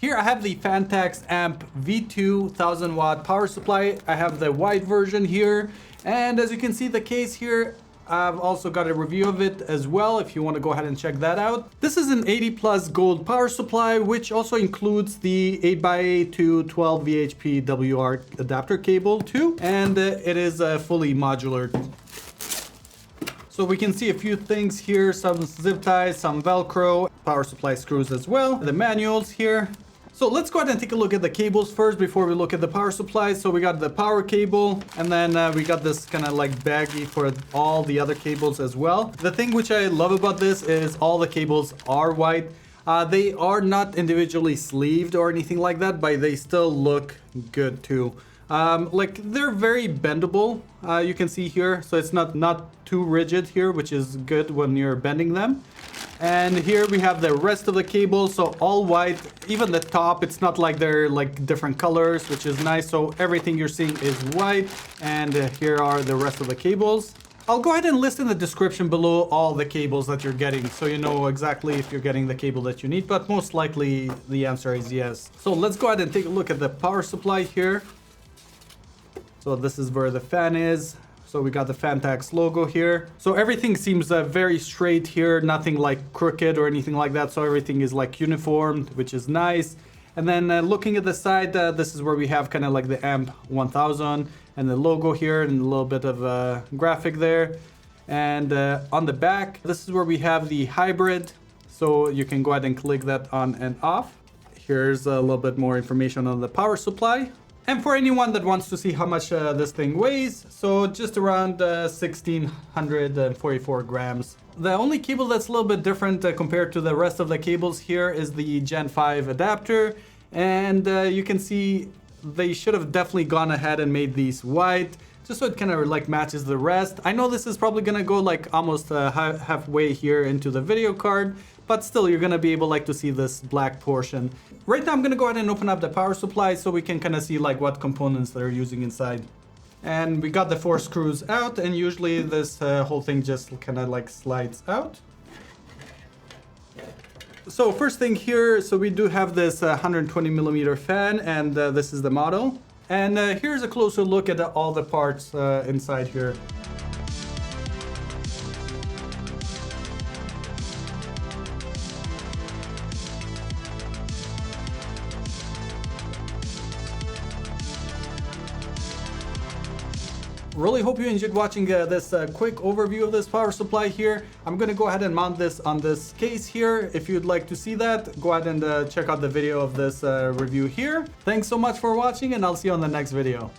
here I have the Phanteks AMP V2 1000 watt power supply. I have the white version here, and as you can see the case here, I've also got a review of it as well if you want to go ahead and check that out. This is an 80 plus gold power supply, which also includes the 8x8 to 12 VHP WR adapter cable too, and it is fully modular. So we can see a few things here, some zip ties, some Velcro, power supply screws as well, the manuals here. So let's go ahead and take a look at the cables first before we look at the power supply. So we got the power cable, and then we got this kind of like baggie for all the other cables as well. The thing which I love about this is all the cables are white. They are not individually sleeved or anything like that, but they still look good too. Like they're very bendable, you can see here, so it's not too rigid here, which is good when you're bending them. And here we have the rest of the cables, so all white. Even the top, it's not like they're like different colors, which is nice. So everything you're seeing is white, and here are the rest of the cables. I'll go ahead and list in the description below all the cables that you're getting, so you know exactly if you're getting the cable that you need, but most likely the answer is yes. So let's go ahead and take a look at the power supply here. So this is where the fan is. So we got the Phanteks logo here. So everything seems very straight here, nothing like crooked or anything like that. So everything is like uniformed, which is nice. And then looking at the side, this is where we have kind of like the AMP 1000 and the logo here and a little bit of a graphic there. And on the back, this is where we have the hybrid. So you can go ahead and click that on and off. Here's a little bit more information on the power supply. And for anyone that wants to see how much this thing weighs, so just around 1644 grams. The only cable that's a little bit different compared to the rest of the cables here is the Gen 5 adapter. And you can see they should have definitely gone ahead and made these white, just so it kind of like matches the rest. I know this is probably gonna go like almost halfway here into the video card, but still you're gonna be able like to see this black portion. Right now I'm gonna go ahead and open up the power supply so we can kind of see like what components they're using inside. And we got the 4 screws out, and usually this whole thing just kind of like slides out. So first thing here, so we do have this 120 millimeter fan, and this is the model. And here's a closer look at all the parts inside here. Really hope you enjoyed watching this quick overview of this power supply here. I'm going to go ahead and mount this on this case here. If you'd like to see that, go ahead and check out the video of this review here. Thanks so much for watching, and I'll see you on the next video.